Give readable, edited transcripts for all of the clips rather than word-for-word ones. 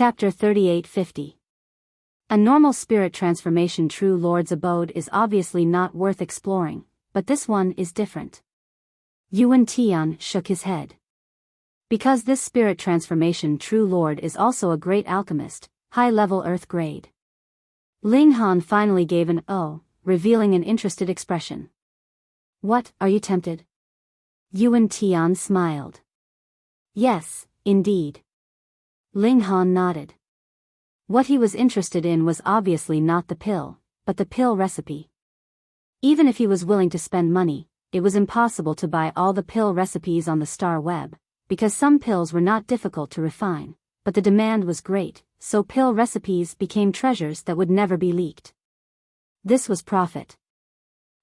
Chapter 3850. A normal spirit transformation true Lord's abode is obviously not worth exploring, but this one is different. Yuan Tian shook his head. Because this spirit transformation true Lord is also a great alchemist, high-level earth grade. Ling Han finally gave an "oh," revealing an interested expression. What, are you tempted? Yuan Tian smiled. Yes, indeed. Ling Han nodded. What he was interested in was obviously not the pill, but the pill recipe. Even if he was willing to spend money, it was impossible to buy all the pill recipes on the star web, because some pills were not difficult to refine, but the demand was great, so pill recipes became treasures that would never be leaked. This was profit.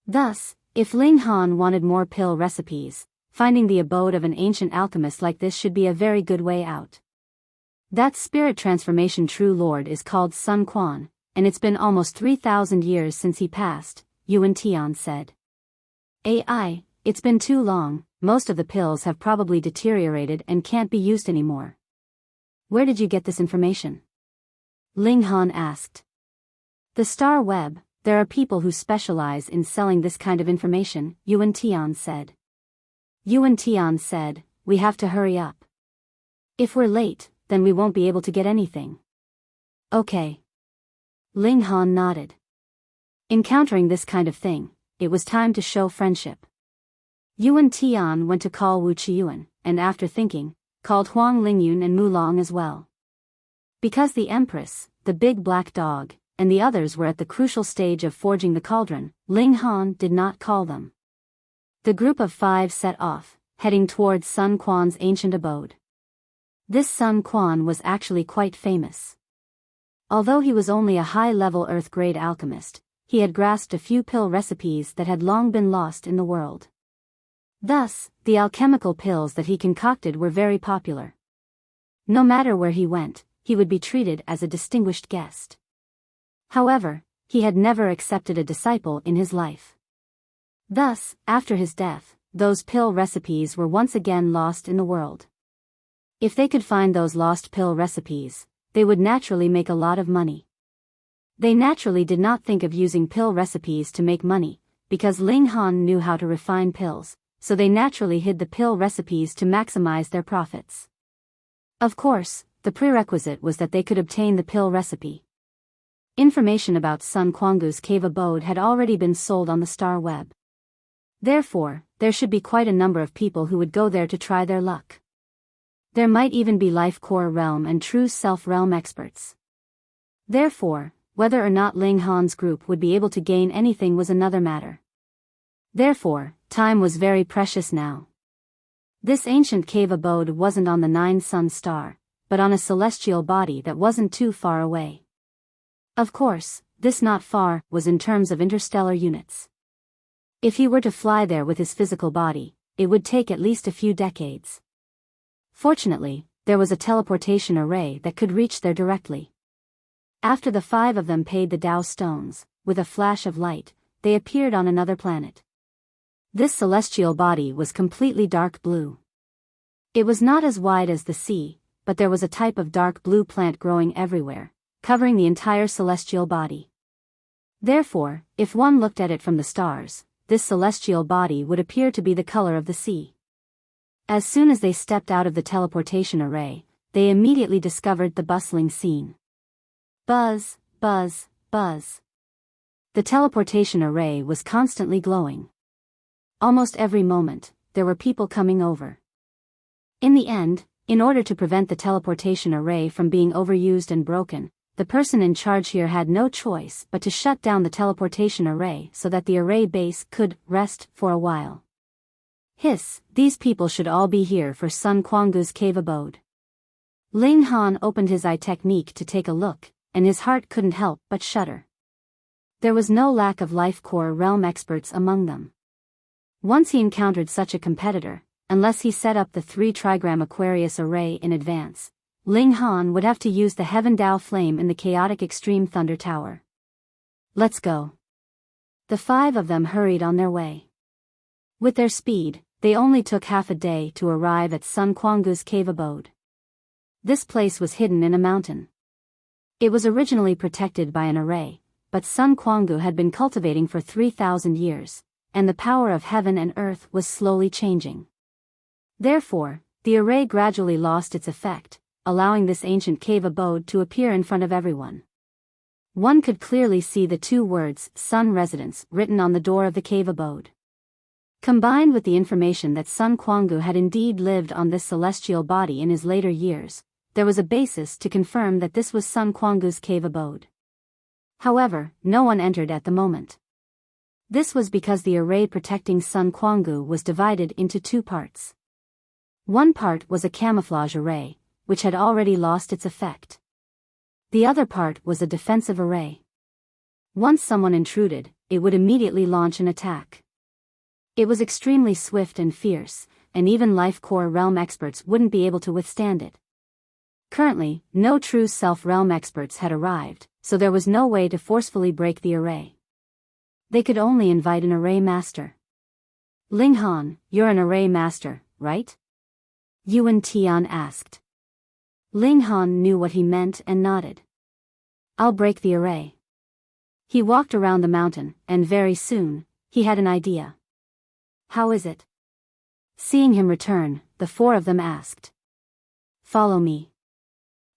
Thus, if Ling Han wanted more pill recipes, finding the abode of an ancient alchemist like this should be a very good way out. That spirit transformation true Lord is called Sun Quan, and it's been almost 3,000 years since he passed, Yuan Tian said. It's been too long, most of the pills have probably deteriorated and can't be used anymore. Where did you get this information? Ling Han asked. The Star Web, there are people who specialize in selling this kind of information, Yuan Tian said. Yuan Tian said, we have to hurry up. If we're late, then we won't be able to get anything. Okay. Ling Han nodded. Encountering this kind of thing, it was time to show friendship. Yuan Tian went to call Wu Qiyuan, and after thinking, called Huang Lingyun and Mulong as well. Because the Empress, the big black dog, and the others were at the crucial stage of forging the cauldron, Ling Han did not call them. The group of 5 set off, heading towards Sun Quan's ancient abode. This Sun Quan was actually quite famous. Although he was only a high-level earth-grade alchemist, he had grasped a few pill recipes that had long been lost in the world. Thus, the alchemical pills that he concocted were very popular. No matter where he went, he would be treated as a distinguished guest. However, he had never accepted a disciple in his life. Thus, after his death, those pill recipes were once again lost in the world. If they could find those lost pill recipes, they would naturally make a lot of money. They naturally did not think of using pill recipes to make money, because Ling Han knew how to refine pills, so they naturally hid the pill recipes to maximize their profits. Of course, the prerequisite was that they could obtain the pill recipe. Information about Sun Quangu's cave abode had already been sold on the Star Web. Therefore, there should be quite a number of people who would go there to try their luck. There might even be Life Core Realm and True Self Realm experts. Therefore, whether or not Ling Han's group would be able to gain anything was another matter. Therefore, time was very precious now. This ancient cave abode wasn't on the 9-sun star, but on a celestial body that wasn't too far away. Of course, this not far was in terms of interstellar units. If he were to fly there with his physical body, it would take at least a few decades. Fortunately, there was a teleportation array that could reach there directly. After the 5 of them paid the Tao stones, with a flash of light, they appeared on another planet. This celestial body was completely dark blue. It was not as wide as the sea, but there was a type of dark blue plant growing everywhere, covering the entire celestial body. Therefore, if one looked at it from the stars, this celestial body would appear to be the color of the sea. As soon as they stepped out of the teleportation array, they immediately discovered the bustling scene. Buzz, buzz, buzz. The teleportation array was constantly glowing. Almost every moment, there were people coming over. In the end, in order to prevent the teleportation array from being overused and broken, the person in charge here had no choice but to shut down the teleportation array so that the array base could rest for a while. Hiss, these people should all be here for Sun Quangu's cave abode. Ling Han opened his eye technique to take a look, and his heart couldn't help but shudder. There was no lack of Life Core Realm experts among them. Once he encountered such a competitor, unless he set up the 3-trigram Aquarius array in advance, Ling Han would have to use the Heaven Tao Flame in the Chaotic Extreme Thunder Tower. Let's go. The 5 of them hurried on their way. With their speed, they only took half a day to arrive at Sun Quangu's cave abode. This place was hidden in a mountain. It was originally protected by an array, but Sun Quangu had been cultivating for 3,000 years, and the power of heaven and earth was slowly changing. Therefore, the array gradually lost its effect, allowing this ancient cave abode to appear in front of everyone. One could clearly see the two words, Sun Residence, written on the door of the cave abode. Combined with the information that Sun Quangu had indeed lived on this celestial body in his later years, there was a basis to confirm that this was Sun Quangu's cave abode. However, no one entered at the moment. This was because the array protecting Sun Quangu was divided into two parts. One part was a camouflage array, which had already lost its effect. The other part was a defensive array. Once someone intruded, it would immediately launch an attack. It was extremely swift and fierce, and even Life Core Realm experts wouldn't be able to withstand it. Currently, no true Self-Realm experts had arrived, so there was no way to forcefully break the array. They could only invite an array master. Ling Han, you're an array master, right? Yuan Tian asked. Ling Han knew what he meant and nodded. I'll break the array. He walked around the mountain, and very soon, he had an idea. How is it? Seeing him return, the four of them asked. Follow me.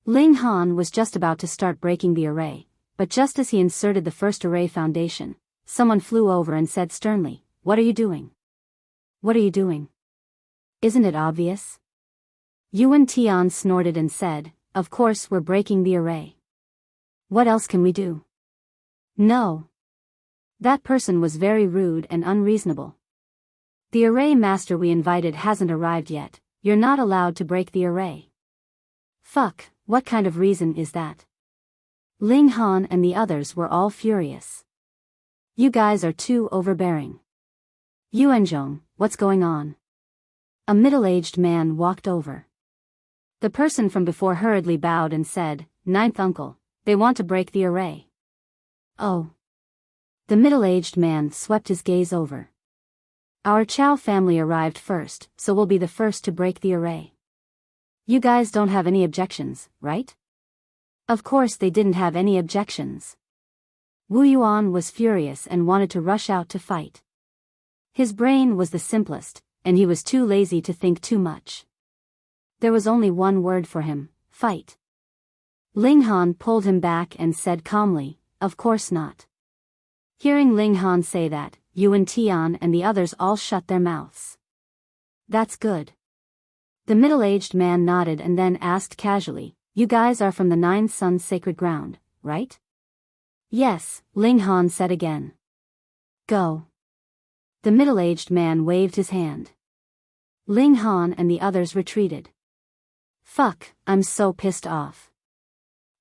Ling Han was just about to start breaking the array, but just as he inserted the first array foundation, someone flew over and said sternly, What are you doing? What are you doing? Isn't it obvious? Yuan Tian snorted and said, Of course we're breaking the array. What else can we do? No. That person was very rude and unreasonable. The array master we invited hasn't arrived yet, you're not allowed to break the array. Fuck, what kind of reason is that? Ling Han and the others were all furious. You guys are too overbearing. Yuanzhong, what's going on? A middle-aged man walked over. The person from before hurriedly bowed and said, Ninth uncle, they want to break the array. Oh. The middle-aged man swept his gaze over. Our Chow family arrived first, so we'll be the first to break the array. You guys don't have any objections, right? Of course they didn't have any objections. Wu Yuan was furious and wanted to rush out to fight. His brain was the simplest, and he was too lazy to think too much. There was only one word for him, fight. Ling Han pulled him back and said calmly, Of course not. Hearing Ling Han say that, Yuan Tian and the others all shut their mouths. That's good. The middle-aged man nodded and then asked casually, You guys are from the Nine Suns Sacred Ground, right? Yes, Ling Han said again. Go. The middle-aged man waved his hand. Ling Han and the others retreated. Fuck, I'm so pissed off.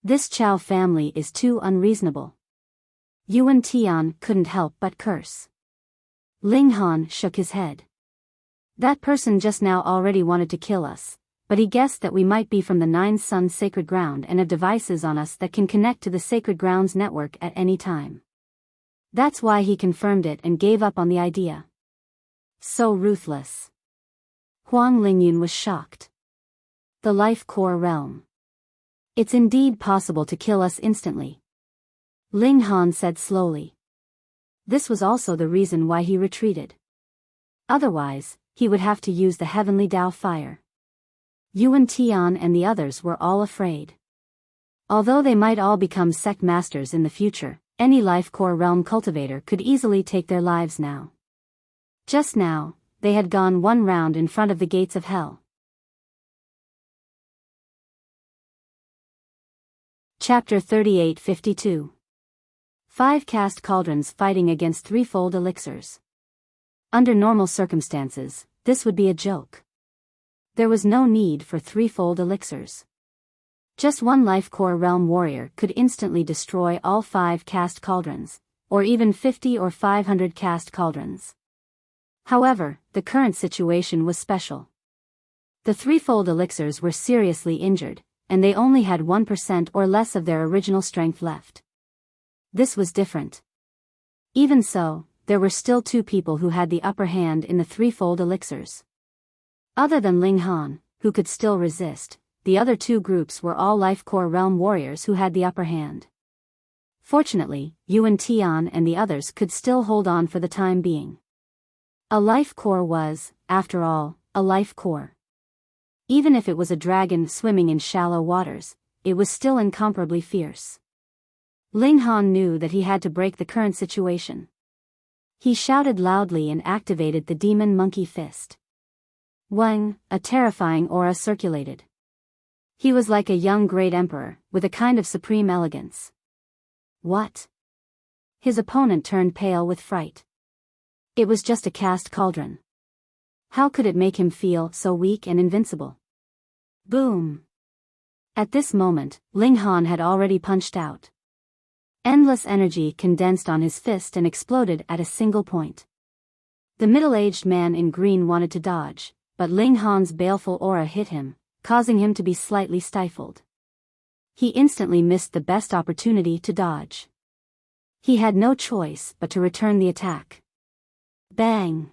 This Chow family is too unreasonable. Yuan Tian couldn't help but curse. Ling Han shook his head. That person just now already wanted to kill us, but he guessed that we might be from the Nine Suns Sacred Ground and have devices on us that can connect to the Sacred Grounds network at any time. That's why he confirmed it and gave up on the idea. So ruthless. Huang Lingyun was shocked. The Life Core Realm. It's indeed possible to kill us instantly. Ling Han said slowly. This was also the reason why he retreated. Otherwise, he would have to use the heavenly Dao fire. Yuan Tian and the others were all afraid. Although they might all become sect masters in the future, any Life Core Realm cultivator could easily take their lives now. Just now, they had gone one round in front of the gates of hell. Chapter 3852. 5 Cast Cauldrons fighting against threefold elixirs. Under normal circumstances, this would be a joke. There was no need for threefold elixirs. Just one Life Core Realm warrior could instantly destroy all 5 cast cauldrons, or even 50 or 500 cast cauldrons. However, the current situation was special. The threefold elixirs were seriously injured, and they only had 1% or less of their original strength left. This was different. Even so, there were still 2 people who had the upper hand in the threefold elixirs. Other than Ling Han, who could still resist, the other two groups were all Life Core Realm warriors who had the upper hand. Fortunately, Yuan Tian and the others could still hold on for the time being. A life core was, after all, a life core. Even if it was a dragon swimming in shallow waters, it was still incomparably fierce. Ling Han knew that he had to break the current situation. He shouted loudly and activated the demon monkey fist. Wang, a terrifying aura circulated. He was like a young great emperor, with a kind of supreme elegance. What? His opponent turned pale with fright. It was just a cast cauldron. How could it make him feel so weak and invincible? Boom! At this moment, Ling Han had already punched out. Endless energy condensed on his fist and exploded at a single point. The middle-aged man in green wanted to dodge, but Ling Han's baleful aura hit him, causing him to be slightly stifled. He instantly missed the best opportunity to dodge. He had no choice but to return the attack. Bang!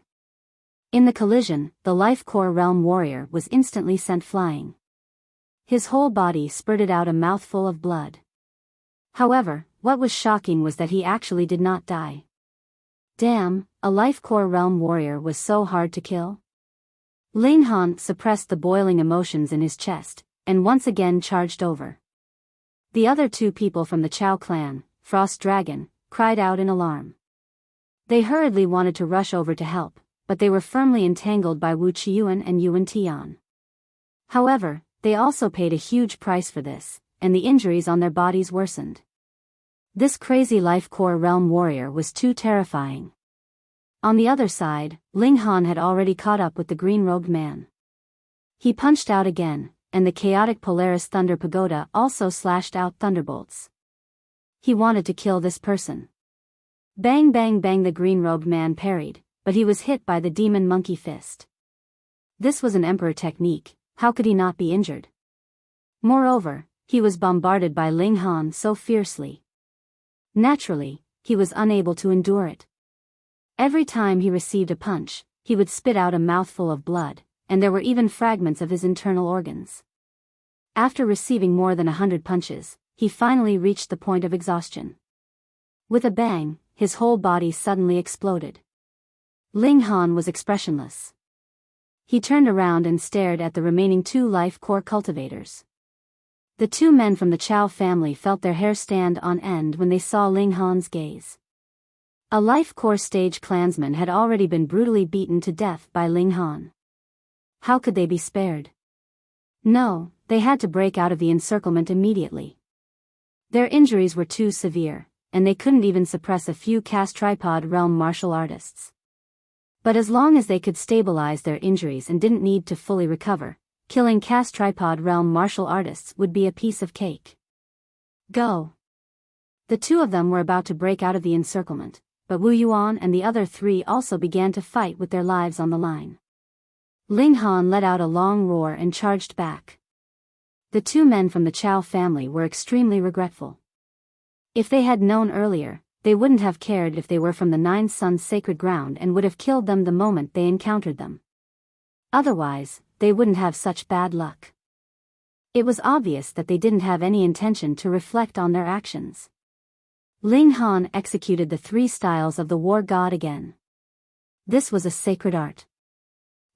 In the collision, the Life Core Realm warrior was instantly sent flying. His whole body spurted out a mouthful of blood. However, what was shocking was that he actually did not die. Damn, a Life Core Realm warrior was so hard to kill? Ling Han suppressed the boiling emotions in his chest, and once again charged over. The other two people from the Chao clan, Frost Dragon, cried out in alarm. They hurriedly wanted to rush over to help, but they were firmly entangled by Wu Qiuan and Yuan Tian. However, they also paid a huge price for this, and the injuries on their bodies worsened. This crazy Life Core Realm warrior was too terrifying. On the other side, Ling Han had already caught up with the green-robed man. He punched out again, and the chaotic Polaris Thunder Pagoda also slashed out thunderbolts. He wanted to kill this person. Bang bang bang, the green-robed man parried, but he was hit by the demon monkey fist. This was an emperor technique, how could he not be injured? Moreover, he was bombarded by Ling Han so fiercely. Naturally, he was unable to endure it. Every time he received a punch, he would spit out a mouthful of blood, and there were even fragments of his internal organs. After receiving more than 100 punches, he finally reached the point of exhaustion. With a bang, his whole body suddenly exploded. Ling Han was expressionless. He turned around and stared at the remaining two Life Core cultivators. The two men from the Chao family felt their hair stand on end when they saw Ling Han's gaze. A Life Core stage clansman had already been brutally beaten to death by Ling Han. How could they be spared? No, they had to break out of the encirclement immediately. Their injuries were too severe, and they couldn't even suppress a few cast tripod realm martial artists. But as long as they could stabilize their injuries and didn't need to fully recover, killing cast tripod realm martial artists would be a piece of cake. Go! The two of them were about to break out of the encirclement, but Wu Yuan and the other three also began to fight with their lives on the line. Ling Han let out a long roar and charged back. The two men from the Chao family were extremely regretful. If they had known earlier, they wouldn't have cared if they were from the Nine Suns sacred ground and would have killed them the moment they encountered them. Otherwise, they wouldn't have such bad luck. It was obvious that they didn't have any intention to reflect on their actions. Ling Han executed the 3 styles of the war god again. This was a sacred art.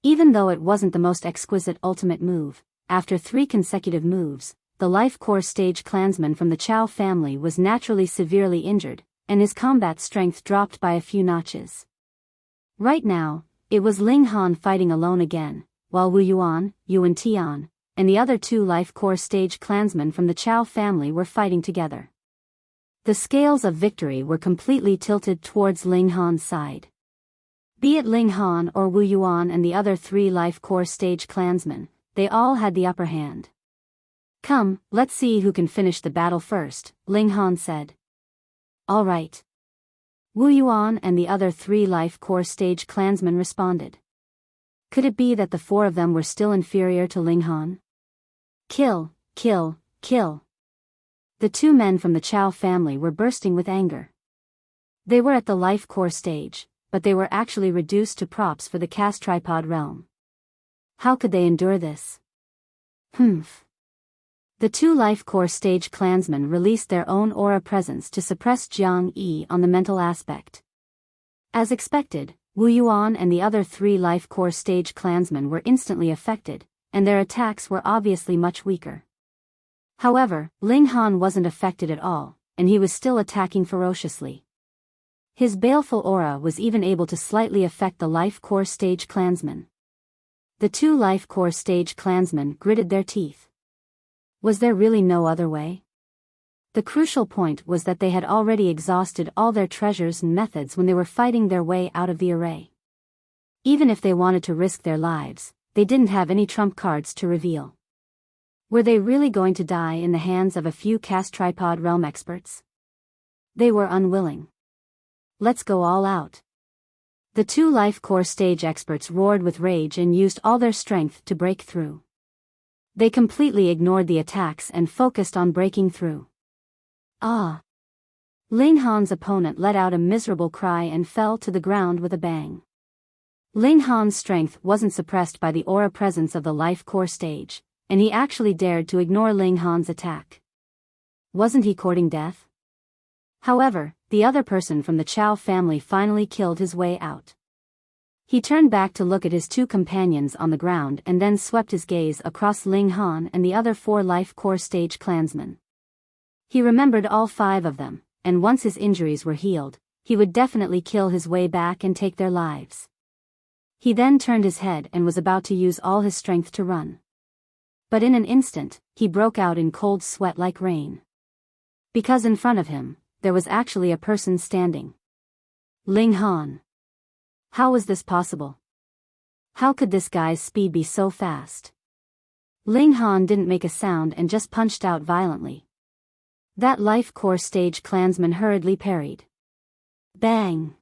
Even though it wasn't the most exquisite ultimate move, after 3 consecutive moves, the Life Core stage clansman from the Chao family was naturally severely injured, and his combat strength dropped by a few notches. Right now, it was Ling Han fighting alone again, while Wu Yuan, Yuan Tian, and the other 2 Life Core stage clansmen from the Chao family were fighting together. The scales of victory were completely tilted towards Ling Han's side. Be it Ling Han or Wu Yuan and the other 3 Life Core stage clansmen, they all had the upper hand. Come, let's see who can finish the battle first, Ling Han said. All right. Wu Yuan and the other 3 Life Core stage clansmen responded. Could it be that the 4 of them were still inferior to Ling Han? Kill, kill, kill. The 2 men from the Chao family were bursting with anger. They were at the Life Core stage, but they were actually reduced to props for the cast tripod realm. How could they endure this? Humph. The two Life Core stage clansmen released their own aura presence to suppress Jiang Yi on the mental aspect. As expected, Wu Yuan and the other three Life Core stage clansmen were instantly affected, and their attacks were obviously much weaker. However, Ling Han wasn't affected at all, and he was still attacking ferociously. His baleful aura was even able to slightly affect the Life Core stage clansmen. The two Life Core stage clansmen gritted their teeth. Was there really no other way? The crucial point was that they had already exhausted all their treasures and methods when they were fighting their way out of the array. Even if they wanted to risk their lives, they didn't have any trump cards to reveal. Were they really going to die in the hands of a few cast tripod realm experts? They were unwilling. Let's go all out. The two Life Core stage experts roared with rage and used all their strength to break through. They completely ignored the attacks and focused on breaking through. Ah! Ling Han's opponent let out a miserable cry and fell to the ground with a bang. Ling Han's strength wasn't suppressed by the aura presence of the Life Core stage, and he actually dared to ignore Ling Han's attack. Wasn't he courting death? However, the other person from the Chao family finally killed his way out. He turned back to look at his two companions on the ground and then swept his gaze across Ling Han and the other four Life Core stage clansmen. He remembered all five of them, and once his injuries were healed, he would definitely kill his way back and take their lives. He then turned his head and was about to use all his strength to run. But in an instant, he broke out in cold sweat like rain. Because in front of him, there was actually a person standing. Ling Han. How was this possible? How could this guy's speed be so fast? Ling Han didn't make a sound and just punched out violently. That Life Core stage clansman hurriedly parried. Bang!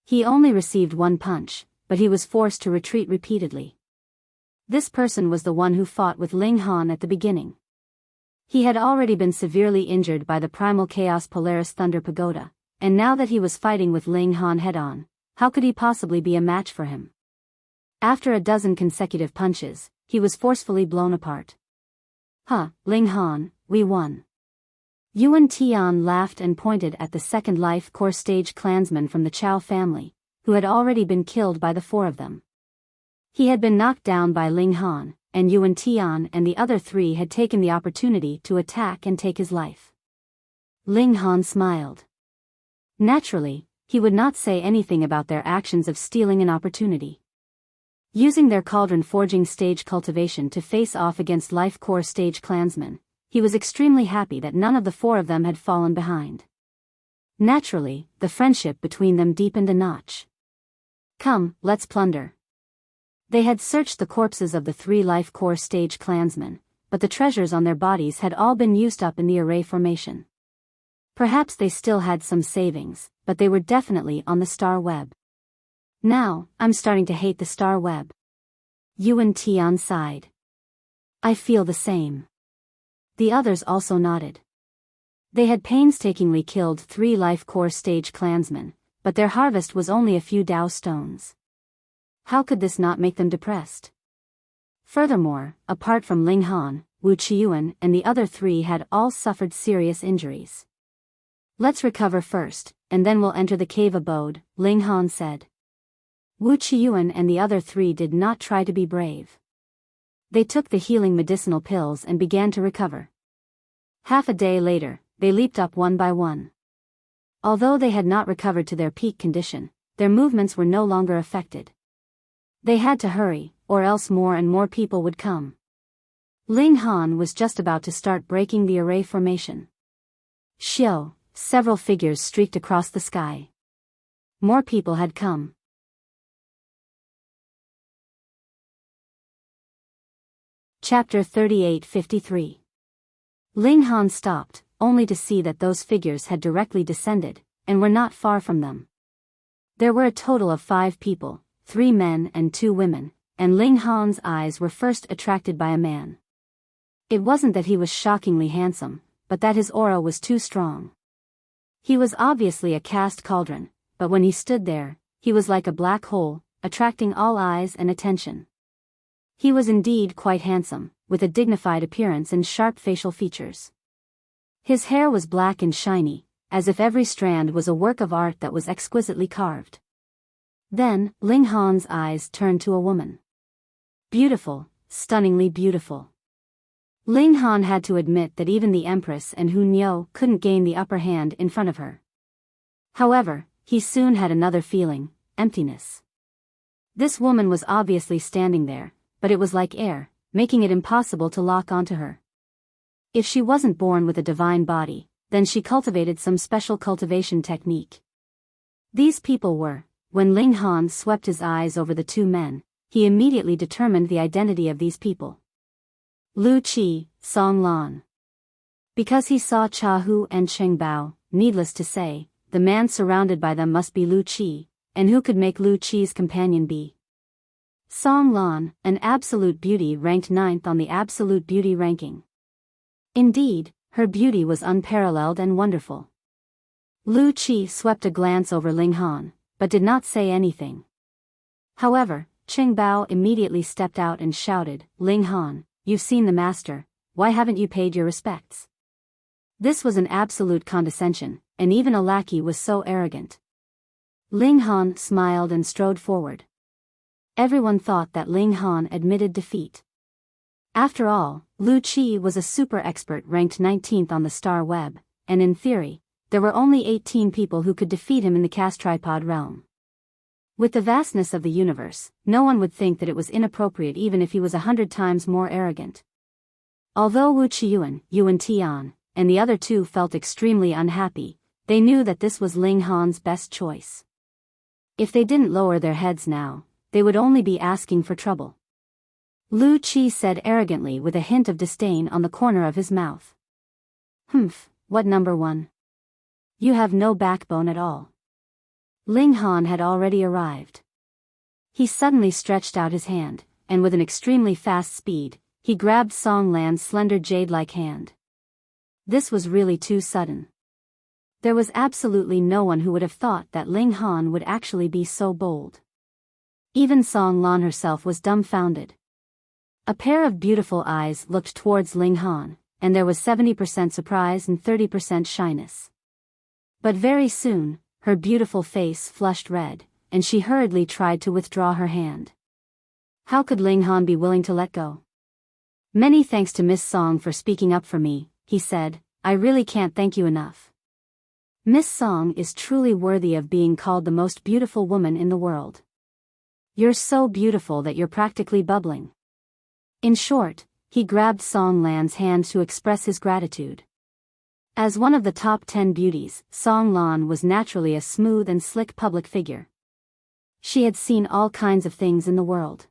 He only received one punch, but he was forced to retreat repeatedly. This person was the one who fought with Ling Han at the beginning. He had already been severely injured by the Primal Chaos Polaris Thunder Pagoda, and now that he was fighting with Ling Han head-on, how could he possibly be a match for him? After a dozen consecutive punches, he was forcefully blown apart. Huh, Ling Han, we won. Yuan Tian laughed and pointed at the second Life Core stage clansman from the Chao family, who had already been killed by the four of them. He had been knocked down by Ling Han, and Yuan Tian and the other three had taken the opportunity to attack and take his life. Ling Han smiled. Naturally, he would not say anything about their actions of stealing an opportunity. Using their cauldron forging stage cultivation to face off against Life Core stage clansmen, he was extremely happy that none of the four of them had fallen behind. Naturally, the friendship between them deepened a notch. Come, let's plunder. They had searched the corpses of the three Life Core stage clansmen, but the treasures on their bodies had all been used up in the array formation. Perhaps they still had some savings, but they were definitely on the star web. Now, I'm starting to hate the star web. Yuan Tian sighed. I feel the same. The others also nodded. They had painstakingly killed three Life Core stage clansmen, but their harvest was only a few Dao stones. How could this not make them depressed? Furthermore, apart from Ling Han, Wu Qiuan and the other three had all suffered serious injuries. Let's recover first, and then we'll enter the cave abode, Ling Han said. Wu Qiuan and the other three did not try to be brave. They took the healing medicinal pills and began to recover. Half a day later, they leaped up one by one. Although they had not recovered to their peak condition, their movements were no longer affected. They had to hurry, or else more and more people would come. Ling Han was just about to start breaking the array formation. Xiao, several figures streaked across the sky. More people had come. Chapter 38:53. Ling Han stopped, only to see that those figures had directly descended, and were not far from them. There were a total of 5 people, 3 men and 2 women, and Ling Han's eyes were first attracted by a man. It wasn't that he was shockingly handsome, but that his aura was too strong. He was obviously a cast cauldron, but when he stood there, he was like a black hole, attracting all eyes and attention. He was indeed quite handsome, with a dignified appearance and sharp facial features. His hair was black and shiny, as if every strand was a work of art that was exquisitely carved. Then, Ling Han's eyes turned to a woman. Beautiful, stunningly beautiful. Ling Han had to admit that even the Empress and Hu Niu couldn't gain the upper hand in front of her. However, he soon had another feeling, emptiness. This woman was obviously standing there, but it was like air, making it impossible to lock onto her. If she wasn't born with a divine body, then she cultivated some special cultivation technique. These people were. When Ling Han swept his eyes over the two men, he immediately determined the identity of these people. Lu Qi, Song Lan. Because he saw Cha Hu and Cheng Bao, needless to say, the man surrounded by them must be Lu Qi, and who could make Lu Qi's companion be? Song Lan, an absolute beauty ranked 9th on the absolute beauty ranking. Indeed, her beauty was unparalleled and wonderful. Lu Qi swept a glance over Ling Han, but did not say anything. However, Cheng Bao immediately stepped out and shouted, "Ling Han, you've seen the master, why haven't you paid your respects?" This was an absolute condescension, and even a lackey was so arrogant. Ling Han smiled and strode forward. Everyone thought that Ling Han admitted defeat. After all, Lu Qi was a super expert ranked 19th on the star web, and in theory, there were only 18 people who could defeat him in the cast tripod realm. With the vastness of the universe, no one would think that it was inappropriate even if he was 100 times more arrogant. Although Wu Qiyuan, Yuan Tian, and the other two felt extremely unhappy, they knew that this was Ling Han's best choice. If they didn't lower their heads now, they would only be asking for trouble. Lu Qi said arrogantly with a hint of disdain on the corner of his mouth. "Humph, what number one? You have no backbone at all." Ling Han had already arrived. He suddenly stretched out his hand, and with an extremely fast speed, he grabbed Song Lan's slender jade-like hand. This was really too sudden. There was absolutely no one who would have thought that Ling Han would actually be so bold. Even Song Lan herself was dumbfounded. A pair of beautiful eyes looked towards Ling Han, and there was 70% surprise and 30% shyness. But very soon, her beautiful face flushed red, and she hurriedly tried to withdraw her hand. How could Ling Han be willing to let go? "Many thanks to Miss Song for speaking up for me," he said. "I really can't thank you enough. Miss Song is truly worthy of being called the most beautiful woman in the world. You're so beautiful that you're practically bubbling." In short, he grabbed Song Lan's hand to express his gratitude. As one of the top 10 beauties, Song Lan was naturally a smooth and slick public figure. She had seen all kinds of things in the world.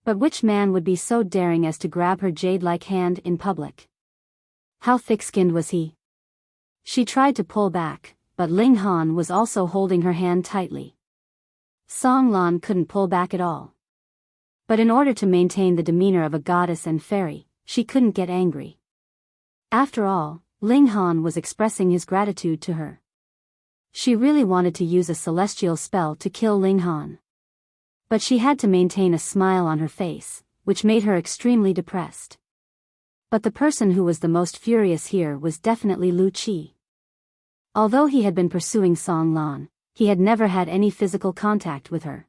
But which man would be so daring as to grab her jade-like hand in public? How thick-skinned was he? She tried to pull back, but Ling Han was also holding her hand tightly. Song Lan couldn't pull back at all. But in order to maintain the demeanor of a goddess and fairy, she couldn't get angry. After all, Ling Han was expressing his gratitude to her. She really wanted to use a celestial spell to kill Ling Han. But she had to maintain a smile on her face, which made her extremely depressed. But the person who was the most furious here was definitely Lu Qi. Although he had been pursuing Song Lan, he had never had any physical contact with her.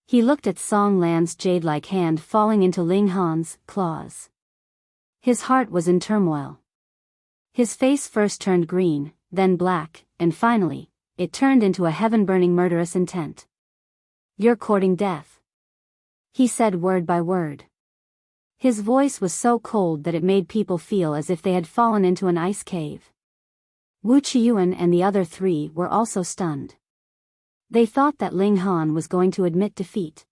He looked at Song Lan's jade-like hand falling into Ling Han's claws. His heart was in turmoil. His face first turned green, then black, and finally, it turned into a heaven-burning murderous intent. "You're courting death," he said word by word. His voice was so cold that it made people feel as if they had fallen into an ice cave. Wu Qiyuan and the other three were also stunned. They thought that Ling Han was going to admit defeat.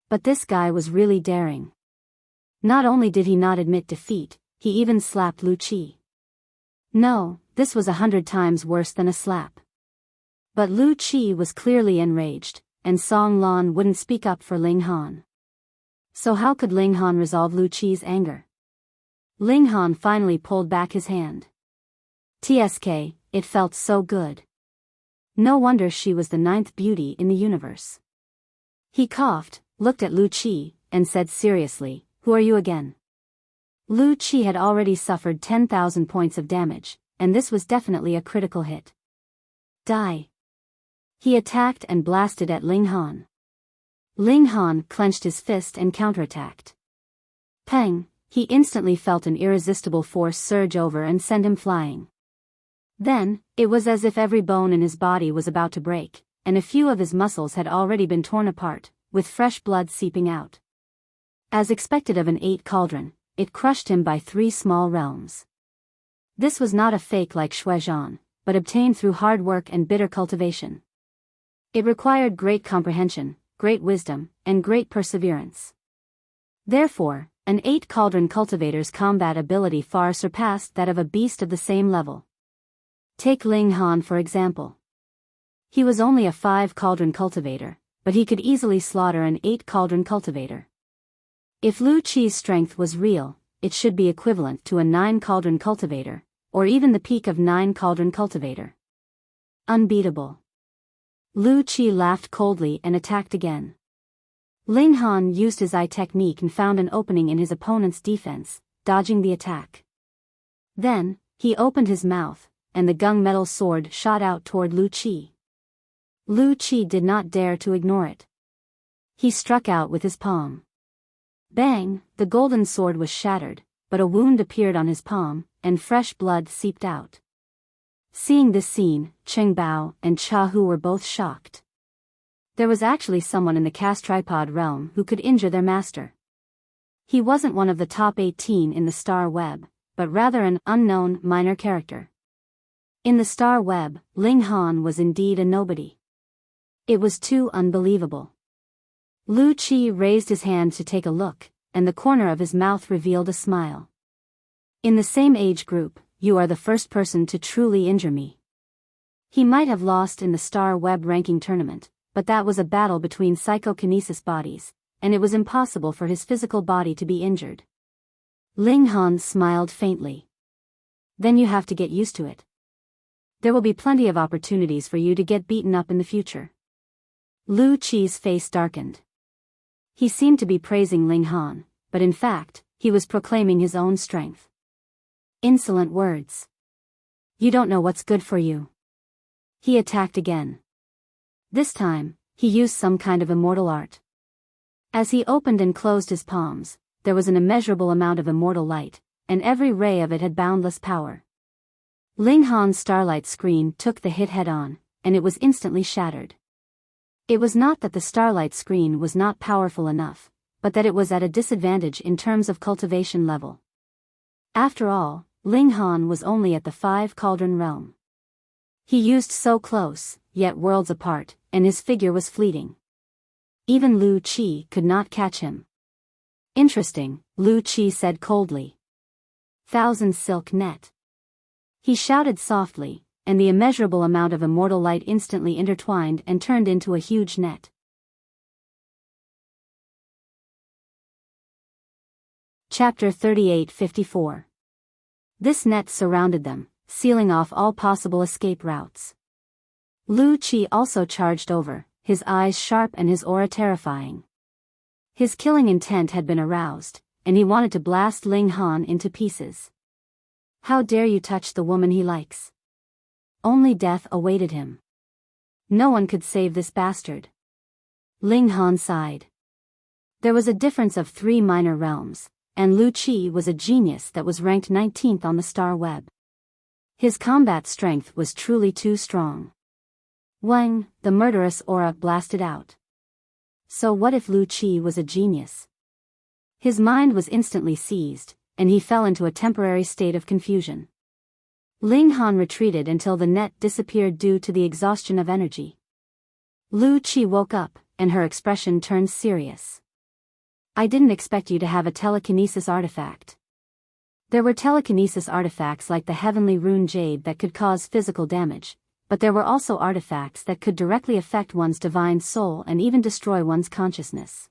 But this guy was really daring. Not only did he not admit defeat, he even slapped Lu Qi. No, this was 100 times worse than a slap. But Lu Qi was clearly enraged, and Song Lan wouldn't speak up for Ling Han. So how could Ling Han resolve Lu Qi's anger? Ling Han finally pulled back his hand. TSK, it felt so good. No wonder she was the 9th beauty in the universe. He coughed, looked at Lu Qi, and said seriously, "Who are you again?" Lu Qi had already suffered 10,000 points of damage, and this was definitely a critical hit. Die. He attacked and blasted at Ling Han. Ling Han clenched his fist and counterattacked. Peng, he instantly felt an irresistible force surge over and send him flying. Then, it was as if every bone in his body was about to break, and a few of his muscles had already been torn apart, with fresh blood seeping out. As expected of an 8 cauldron, it crushed him by 3 small realms. This was not a fake like Shuizhan, but obtained through hard work and bitter cultivation. It required great comprehension, great wisdom, and great perseverance. Therefore, an 8 cauldron cultivator's combat ability far surpassed that of a beast of the same level. Take Ling Han for example. He was only a 5 cauldron cultivator, but he could easily slaughter an 8 cauldron cultivator. If Lu Qi's strength was real, it should be equivalent to a 9 cauldron cultivator, or even the peak of 9 cauldron cultivator. Unbeatable. Lu Qi laughed coldly and attacked again. Ling Han used his eye technique and found an opening in his opponent's defense, dodging the attack. Then, he opened his mouth, and the gunmetal sword shot out toward Lu Qi. Lu Qi did not dare to ignore it. He struck out with his palm. Bang, the golden sword was shattered, but a wound appeared on his palm, and fresh blood seeped out. Seeing this scene, Cheng Bao and Cha Hu were both shocked. There was actually someone in the cast tripod realm who could injure their master. He wasn't one of the top 18 in the star web, but rather an unknown minor character. In the star web, Ling Han was indeed a nobody. It was too unbelievable. Lu Qi raised his hand to take a look, and the corner of his mouth revealed a smile. In the same age group, you are the first person to truly injure me. He might have lost in the star web ranking tournament, but that was a battle between psychokinesis bodies, and it was impossible for his physical body to be injured. Ling Han smiled faintly. Then you have to get used to it. There will be plenty of opportunities for you to get beaten up in the future. Lu Qi's face darkened. He seemed to be praising Ling Han, but in fact, he was proclaiming his own strength. Insolent words. You don't know what's good for you. He attacked again. This time, he used some kind of immortal art. As he opened and closed his palms, there was an immeasurable amount of immortal light, and every ray of it had boundless power. Ling Han's starlight screen took the hit head-on, and it was instantly shattered. It was not that the starlight screen was not powerful enough, but that it was at a disadvantage in terms of cultivation level. After all, Ling Han was only at the 5 cauldron realm. He used so close, yet worlds apart, and his figure was fleeting. Even Lu Qi could not catch him. Interesting, Lu Qi said coldly. 1,000 silk net. He shouted softly, and the immeasurable amount of immortal light instantly intertwined and turned into a huge net. Chapter 38-54. This net surrounded them, sealing off all possible escape routes. Lu Qi also charged over, his eyes sharp and his aura terrifying. His killing intent had been aroused, and he wanted to blast Ling Han into pieces. How dare you touch the woman he likes? Only death awaited him. No one could save this bastard. Ling Han sighed. There was a difference of 3 minor realms, and Lu Qi was a genius that was ranked 19th on the star web. His combat strength was truly too strong. Wang, the murderous aura blasted out. So what if Lu Qi was a genius? His mind was instantly seized, and he fell into a temporary state of confusion. Ling Han retreated until the net disappeared due to the exhaustion of energy. Lu Qi woke up, and her expression turned serious. I didn't expect you to have a telekinesis artifact. There were telekinesis artifacts like the heavenly rune jade that could cause physical damage, but there were also artifacts that could directly affect one's divine soul and even destroy one's consciousness.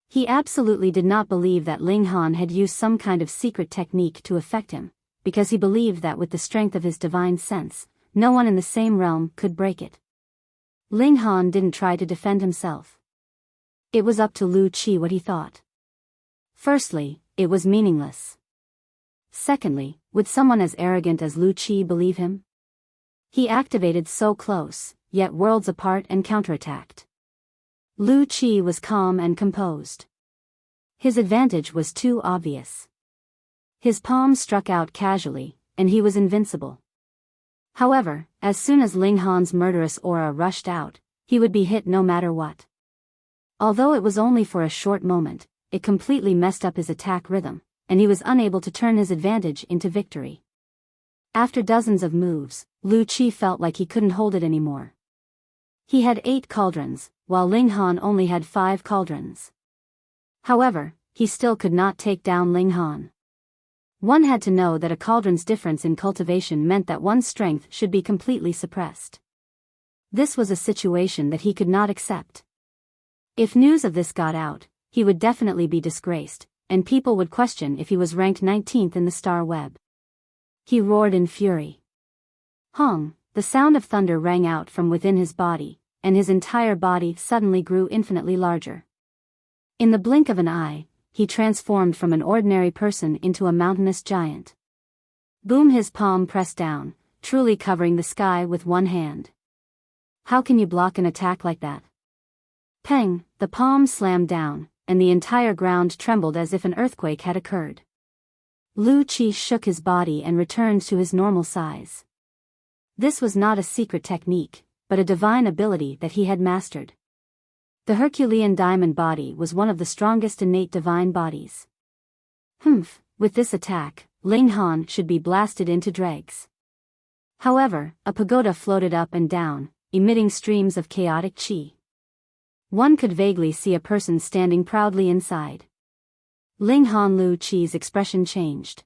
He absolutely did not believe that Ling Han had used some kind of secret technique to affect him, because he believed that with the strength of his divine sense, no one in the same realm could break it. Ling Han didn't try to defend himself. It was up to Lu Qi what he thought. Firstly, it was meaningless. Secondly, would someone as arrogant as Lu Qi believe him? He activated so close, yet worlds apart, and counterattacked. Lu Qi was calm and composed. His advantage was too obvious. His palm struck out casually, and he was invincible. However, as soon as Ling Han's murderous aura rushed out, he would be hit no matter what. Although it was only for a short moment, it completely messed up his attack rhythm, and he was unable to turn his advantage into victory. After dozens of moves, Lu Qi felt like he couldn't hold it anymore. He had 8 cauldrons, while Ling Han only had 5 cauldrons. However, he still could not take down Ling Han. One had to know that a cauldron's difference in cultivation meant that one's strength should be completely suppressed. This was a situation that he could not accept. If news of this got out, he would definitely be disgraced, and people would question if he was ranked 19th in the star web. He roared in fury. Hong, the sound of thunder rang out from within his body, and his entire body suddenly grew infinitely larger. In the blink of an eye, he transformed from an ordinary person into a mountainous giant. Boom! His palm pressed down, truly covering the sky with one hand. How can you block an attack like that? Peng! The palm slammed down, and the entire ground trembled as if an earthquake had occurred. Lu Qi shook his body and returned to his normal size. This was not a secret technique, but a divine ability that he had mastered. The Herculean diamond body was one of the strongest innate divine bodies. With this attack, Ling Han should be blasted into dregs. However, a pagoda floated up and down, emitting streams of chaotic qi. One could vaguely see a person standing proudly inside. Ling Han. Lu Qi's expression changed.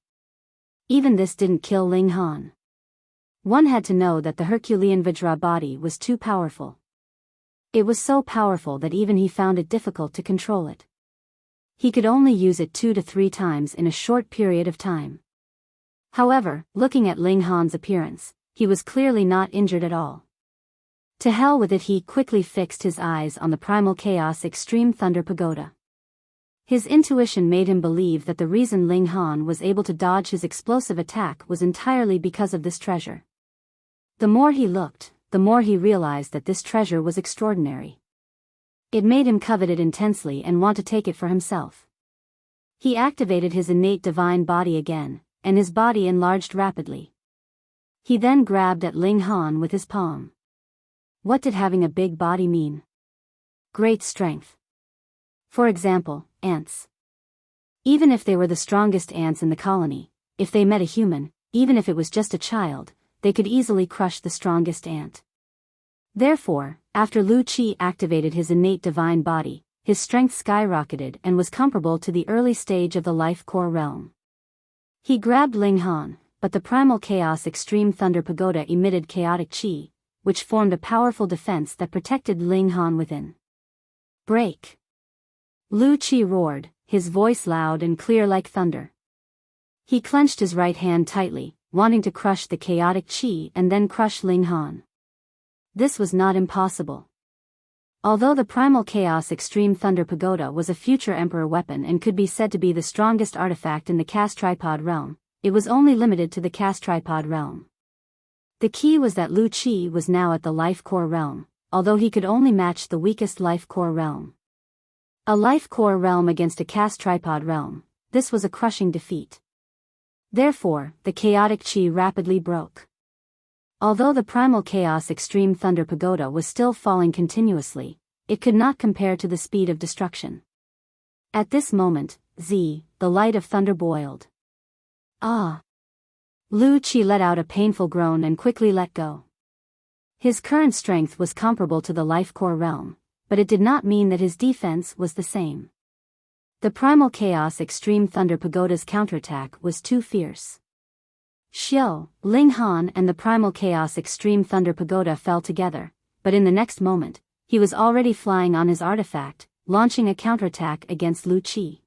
Even this didn't kill Ling Han. One had to know that the Herculean Vajra body was too powerful. It was so powerful that even he found it difficult to control it. He could only use it 2 to 3 times in a short period of time. However, looking at Ling Han's appearance, he was clearly not injured at all. To hell with it, he quickly fixed his eyes on the Primal Chaos Extreme Thunder Pagoda. His intuition made him believe that the reason Ling Han was able to dodge his explosive attack was entirely because of this treasure. The more he looked, the more he realized that this treasure was extraordinary. It made him covet it intensely and want to take it for himself. He activated his innate divine body again, and his body enlarged rapidly. He then grabbed at Ling Han with his palm. What did having a big body mean? Great strength. For example, ants. Even if they were the strongest ants in the colony, if they met a human, even if it was just a child, they could easily crush the strongest ant. Therefore, after Lu Qi activated his innate divine body, his strength skyrocketed and was comparable to the early stage of the life core realm. He grabbed Ling Han, but the Primal Chaos Extreme Thunder Pagoda emitted chaotic qi, which formed a powerful defense that protected Ling Han within. Break! Lu Qi roared, his voice loud and clear like thunder. He clenched his right hand tightly, wanting to crush the chaotic qi and then crush Ling Han. This was not impossible. Although the Primal Chaos Extreme Thunder Pagoda was a future Emperor weapon and could be said to be the strongest artifact in the Cast Tripod realm, it was only limited to the Cast Tripod realm. The key was that Lu Qi was now at the Life Core realm, although he could only match the weakest Life Core realm. A Life Core realm against a Cast Tripod realm, this was a crushing defeat. Therefore, the chaotic qi rapidly broke. Although the Primal Chaos Extreme Thunder Pagoda was still falling continuously, it could not compare to the speed of destruction. At this moment, the light of thunder boiled. Ah! Lu Qi let out a painful groan and quickly let go. His current strength was comparable to the Life Core realm, but it did not mean that his defense was the same. The Primal Chaos Extreme Thunder Pagoda's counterattack was too fierce. Xiao, Ling Han and the Primal Chaos Extreme Thunder Pagoda fell together, but in the next moment, he was already flying on his artifact, launching a counterattack against Lu Qi.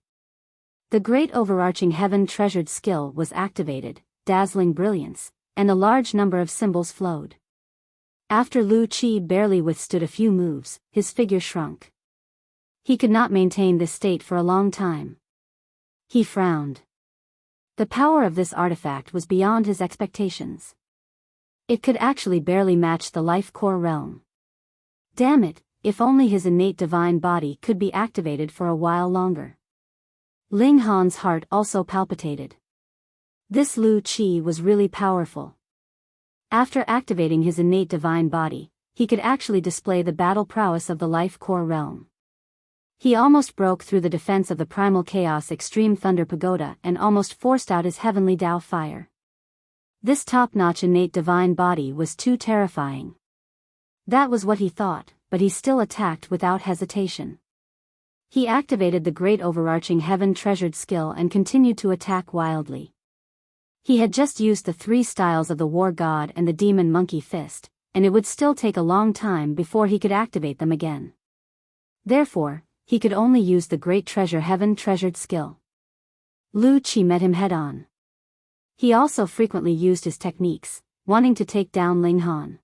The great overarching heaven-treasured skill was activated, dazzling brilliance, and a large number of symbols flowed. After Lu Qi barely withstood a few moves, his figure shrunk. He could not maintain this state for a long time. He frowned. The power of this artifact was beyond his expectations. It could actually barely match the life core realm. Damn it, if only his innate divine body could be activated for a while longer. Ling Han's heart also palpitated. This Lu Qi was really powerful. After activating his innate divine body, he could actually display the battle prowess of the life core realm. He almost broke through the defense of the primal chaos extreme thunder pagoda and almost forced out his heavenly Tao fire. This top-notch innate divine body was too terrifying. That was what he thought, but he still attacked without hesitation. He activated the great overarching heaven-treasured skill and continued to attack wildly. He had just used the 3 styles of the war god and the demon monkey fist, and it would still take a long time before he could activate them again. Therefore, he could only use the great treasure heaven-treasured skill. Lu Qi met him head-on. He also frequently used his techniques, wanting to take down Ling Han.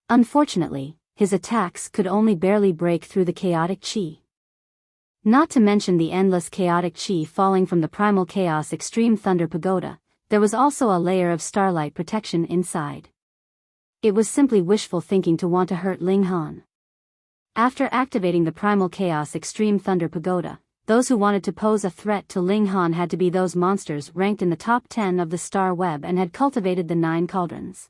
Unfortunately, his attacks could only barely break through the chaotic qi. Not to mention the endless chaotic qi falling from the primal chaos extreme thunder pagoda, there was also a layer of starlight protection inside. It was simply wishful thinking to want to hurt Ling Han. After activating the primal chaos extreme thunder pagoda, those who wanted to pose a threat to Ling Han had to be those monsters ranked in the top 10 of the star web and had cultivated the 9 cauldrons.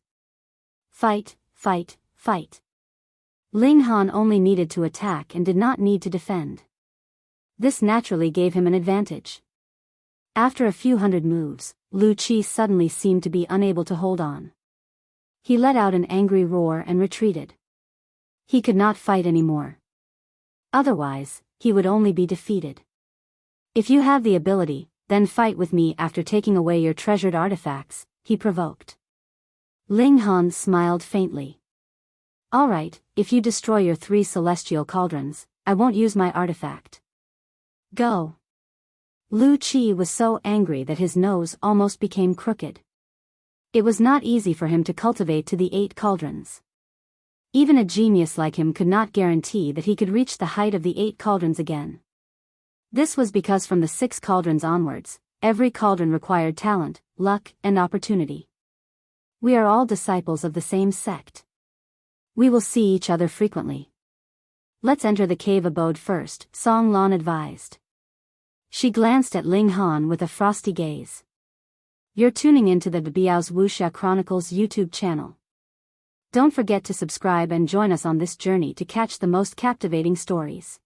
Fight, fight, fight. Ling Han only needed to attack and did not need to defend. This naturally gave him an advantage. After a few hundred moves, Lu Qi suddenly seemed to be unable to hold on. He let out an angry roar and retreated. He could not fight anymore. Otherwise, he would only be defeated. If you have the ability, then fight with me after taking away your treasured artifacts, he provoked. Ling Han smiled faintly. All right, if you destroy your 3 celestial cauldrons, I won't use my artifact. Go. Lu Qi was so angry that his nose almost became crooked. It was not easy for him to cultivate to the 8 cauldrons. Even a genius like him could not guarantee that he could reach the height of the 8 cauldrons again. This was because from the 6 cauldrons onwards, every cauldron required talent, luck, and opportunity. We are all disciples of the same sect. We will see each other frequently. Let's enter the cave abode first, Song Lan advised. She glanced at Ling Han with a frosty gaze. You're tuning into the Biyao's Wuxia Chronicles YouTube channel. Don't forget to subscribe and join us on this journey to catch the most captivating stories.